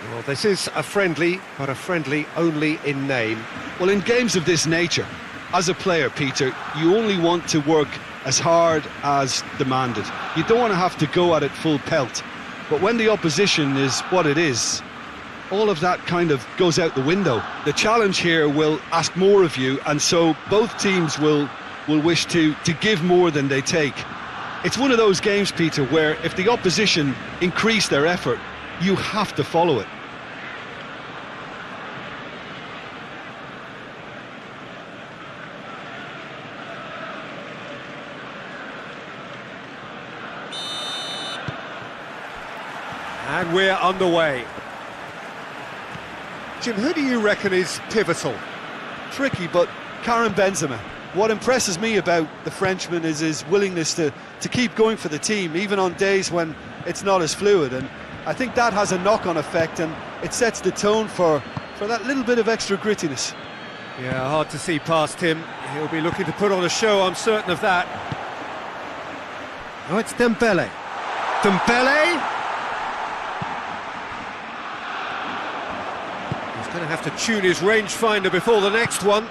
Well, this is a friendly, but a friendly only in name. Well, in games of this nature, as a player, Peter, you only want to work as hard as demanded. You don't want to have to go at it full pelt. But when the opposition is what it is, all of that kind of goes out the window. The challenge here will ask more of you, and so both teams will wish to give more than they take. It's one of those games, Peter, where if the opposition increase their effort, you have to follow it. And we're underway. Jim, who do you reckon is pivotal? Tricky, but Karim Benzema. What impresses me about the Frenchman is his willingness to keep going for the team, even on days when it's not as fluid. And I think that has a knock-on effect, and it sets the tone for that little bit of extra grittiness. Yeah, hard to see past him. He'll be looking to put on a show, I'm certain of that. Oh, it's Dembele. Dembele! He's going to have to tune his rangefinder before the next one.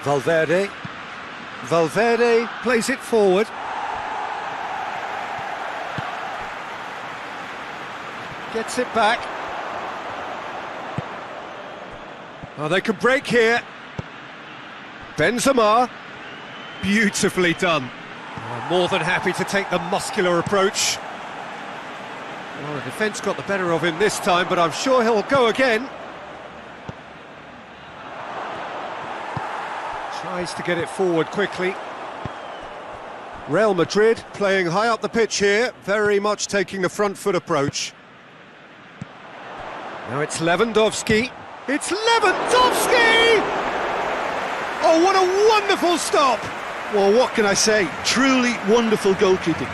Valverde. Valverde plays it forward. Gets it back. Oh, they can break here. Benzema. Beautifully done. Oh, more than happy to take the muscular approach. Well, the defence got the better of him this time, but I'm sure he'll go again. Tries to get it forward quickly. Real Madrid playing high up the pitch here, very much taking the front foot approach. Now it's Lewandowski. It's Lewandowski! Oh, what a wonderful stop! Well, what can I say? Truly wonderful goalkeeping.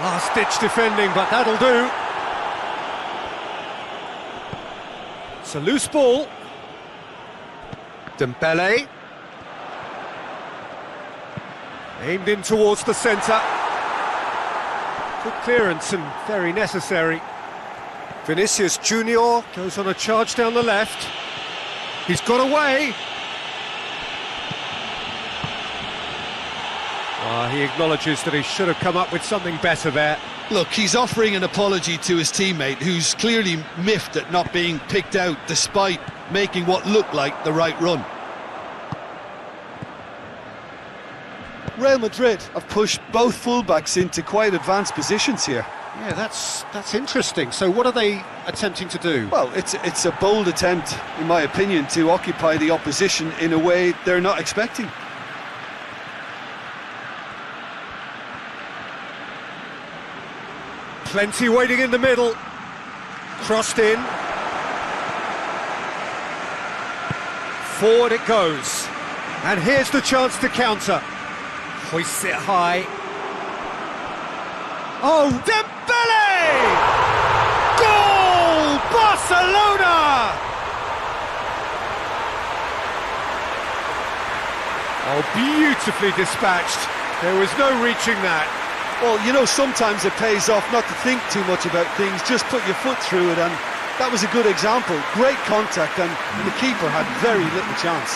Last-ditch defending, but that'll do. It's a loose ball. Dembele. Aimed in towards the centre. Good clearance and very necessary. Vinicius Junior goes on a charge down the left. He's got away. He acknowledges that he should have come up with something better there. Look, he's offering an apology to his teammate, who's clearly miffed at not being picked out despite making what looked like the right run. Real Madrid have pushed both fullbacks into quite advanced positions here. Yeah, that's interesting. So what are they attempting to do? Well, it's a bold attempt, in my opinion, to occupy the opposition in a way they're not expecting. Plenty waiting in the middle. Crossed in. Forward it goes. And here's the chance to counter. Hoists it high. Oh, Dembele! Goal! Barcelona! Oh, beautifully dispatched. There was no reaching that. Well, you know, sometimes it pays off not to think too much about things, just put your foot through it, and that was a good example. Great contact, and the keeper had very little chance.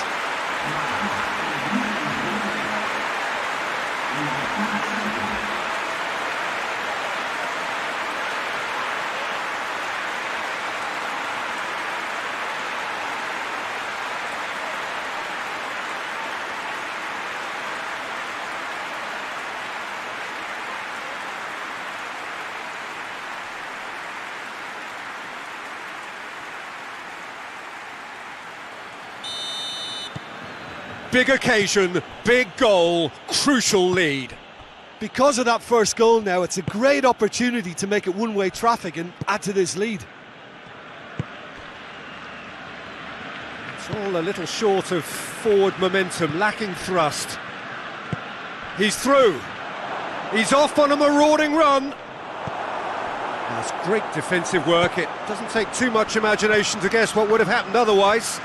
Big occasion, big goal, crucial lead. Because of that first goal now, it's a great opportunity to make it one-way traffic and add to this lead. It's all a little short of forward momentum, lacking thrust. He's through. He's off on a marauding run. That's great defensive work. It doesn't take too much imagination to guess what would have happened otherwise.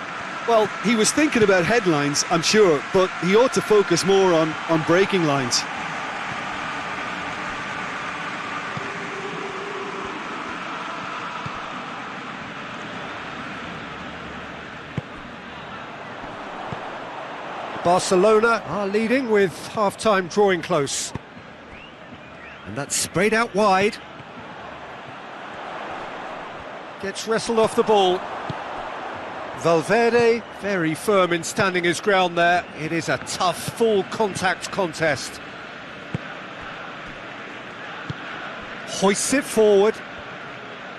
Well, he was thinking about headlines, I'm sure, but he ought to focus more on breaking lines. Barcelona are leading with half-time drawing close. And that's sprayed out wide. Gets wrestled off the ball. Valverde, very firm in standing his ground there. It is a tough, full-contact contest. Hoists it forward.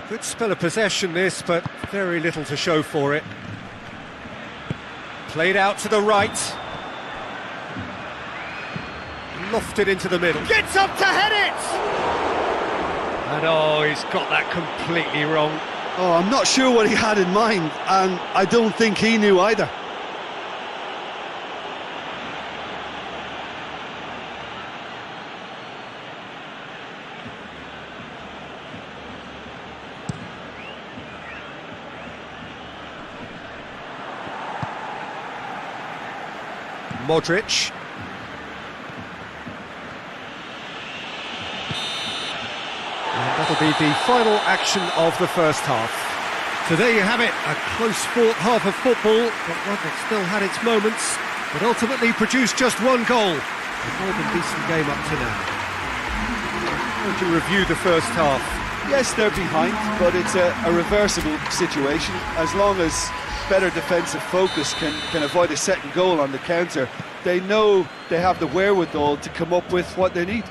Good spell of possession this, but very little to show for it. Played out to the right. Lofted into the middle. Gets up to head it! And oh, he's got that completely wrong. Oh, I'm not sure what he had in mind, and I don't think he knew either. Modric. And that'll be the final action of the first half. So there you have it, a close-fought half of football, but one that still had its moments, but ultimately produced just one goal. A more than decent game up to now. How would you review the first half? Yes, they're behind, but it's a reversible situation. As long as better defensive focus can avoid a second goal on the counter, they know they have the wherewithal to come up with what they need.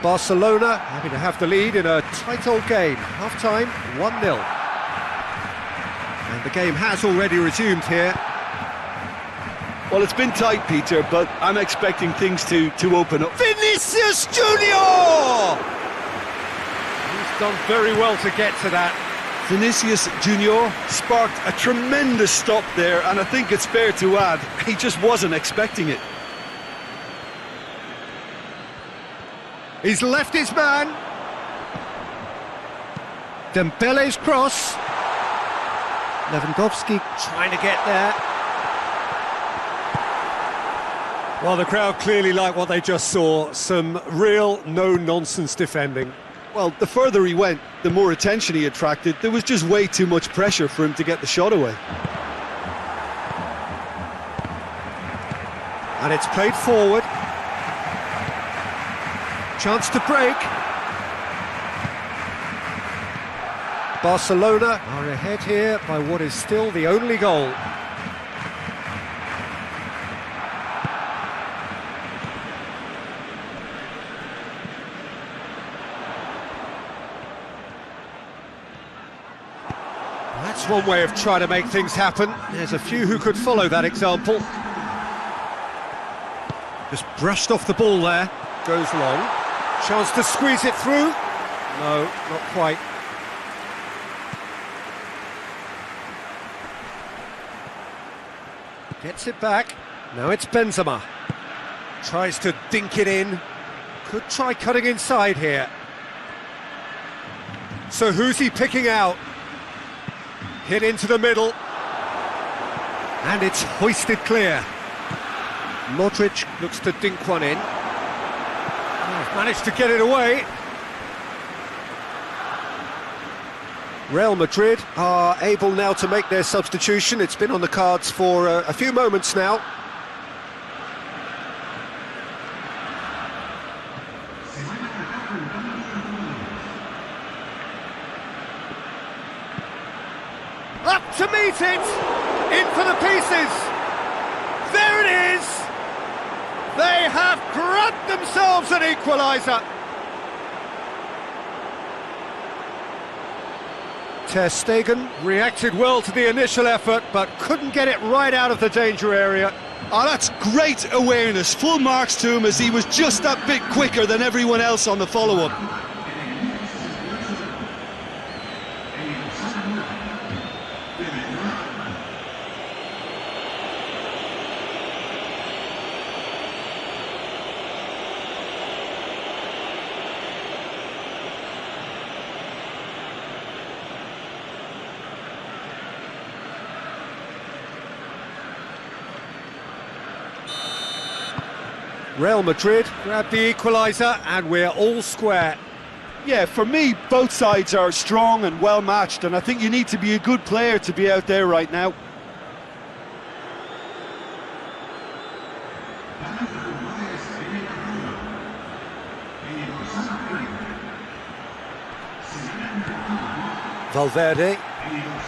Barcelona having to have the lead in a tight old game. Half-time, 1-0. And the game has already resumed here. Well, it's been tight, Peter, but I'm expecting things to open up. Vinicius Junior! He's done very well to get to that. Vinicius Junior sparked a tremendous stop there, and I think it's fair to add, he just wasn't expecting it. He's left his man. Dembele's cross. Lewandowski trying to get there. Well, the crowd clearly like what they just saw. Some real no-nonsense defending. Well, the further he went, the more attention he attracted. There was just way too much pressure for him to get the shot away. And it's played forward. Chance to break. Barcelona are ahead here by what is still the only goal. That's one way of trying to make things happen. There's a few who could follow that example. Just brushed off the ball there. Goes long. Chance to squeeze it through. No, not quite. Gets it back. Now it's Benzema. Tries to dink it in. Could try cutting inside here. So who's he picking out? Hit into the middle. And it's hoisted clear. Modric looks to dink one in. Managed to get it away. Real Madrid are able now to make their substitution. It's been on the cards for a few moments now. Up to meet it! In for the pieces! There it is! They have grabbed themselves an equaliser. Ter Stegen reacted well to the initial effort, but couldn't get it right out of the danger area. Oh, that's great awareness. Full marks to him as he was just that bit quicker than everyone else on the follow-up. Real Madrid grab the equaliser and we're all square. Yeah, for me, both sides are strong and well matched, and I think you need to be a good player to be out there right now. Valverde,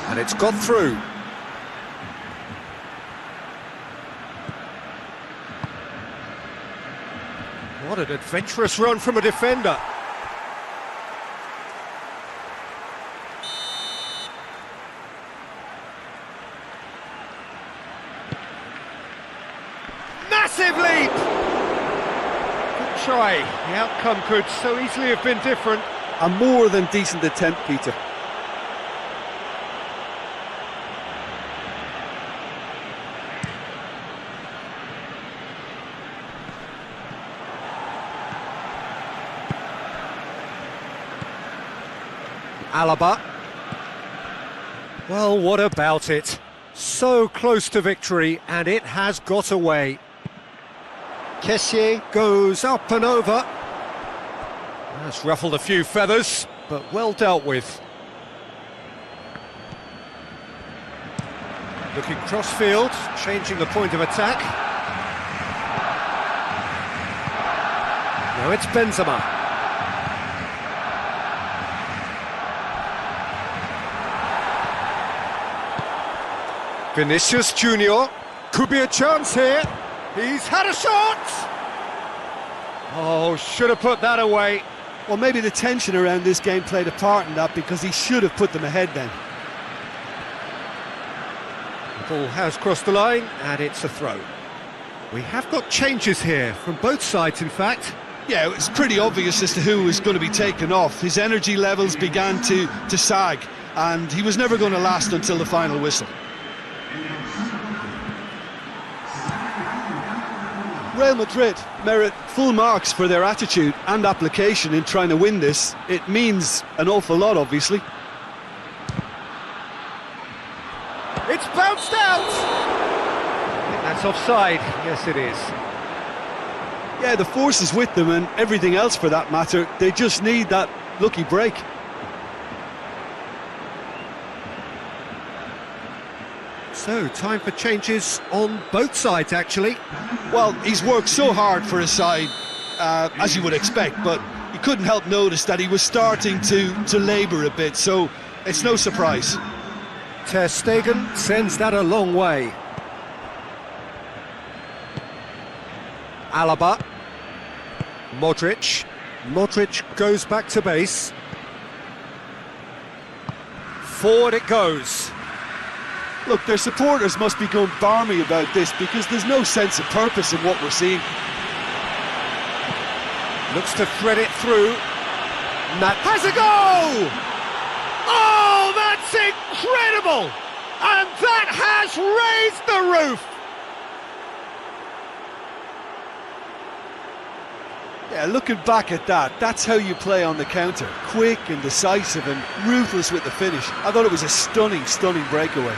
and it's got through. What an adventurous run from a defender. Massive leap! Good try. The outcome could so easily have been different. A more than decent attempt, Peter. Alaba. Well, what about it? So close to victory, and it has got away. Kessié goes up and over. That's ruffled a few feathers, but well dealt with. Looking cross-field, changing the point of attack. Now it's Benzema. Vinicius Junior, could be a chance here. He's had a shot! Oh, should have put that away. Well, maybe the tension around this game played a part in that, because he should have put them ahead then. The ball has crossed the line, and it's a throw. We have got changes here, from both sides in fact. Yeah, it was pretty obvious as to who was going to be taken off. His energy levels began to sag, and he was never going to last until the final whistle. Real Madrid merit full marks for their attitude and application in trying to win this. It means an awful lot, obviously. It's bounced out! That's offside, yes it is. Yeah, the force is with them, and everything else for that matter. They just need that lucky break. So, time for changes on both sides, actually. Well, he's worked so hard for his side, as you would expect, but you couldn't help notice that he was starting to labour a bit, so it's no surprise. Ter Stegen sends that a long way. Alaba. Modric. Modric goes back to base. Forward it goes. Look, their supporters must be going barmy about this, because there's no sense of purpose in what we're seeing. Looks to thread it through. That has a goal! Oh, that's incredible! And that has raised the roof! Yeah, looking back at that, that's how you play on the counter. Quick and decisive and ruthless with the finish. I thought it was a stunning, stunning breakaway.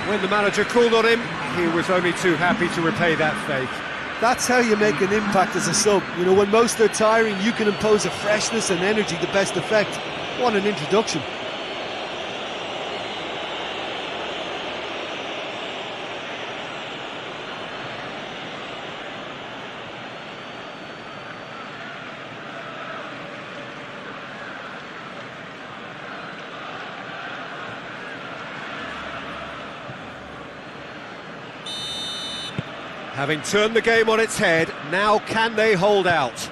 When the manager called on him, he was only too happy to repay that faith. That's how you make an impact as a sub. You know, when most are tiring, you can impose a freshness and energy to best effect. What an introduction. Having turned the game on its head, now can they hold out?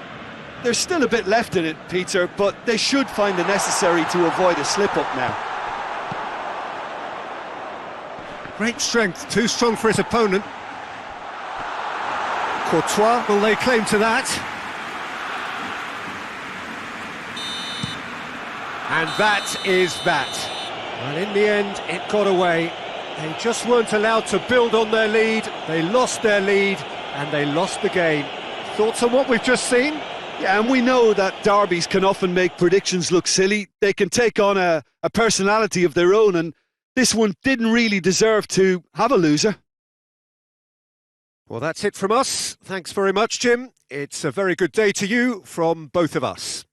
There's still a bit left in it, Peter, but they should find the necessary to avoid a slip-up now. Great strength, too strong for his opponent. Courtois will lay claim to that. And that is that. And in the end, it got away. They just weren't allowed to build on their lead. They lost their lead, and they lost the game. Thoughts on what we've just seen? Yeah, and we know that derbies can often make predictions look silly. They can take on a personality of their own, and this one didn't really deserve to have a loser. Well, that's it from us. Thanks very much, Jim. It's a very good day to you from both of us.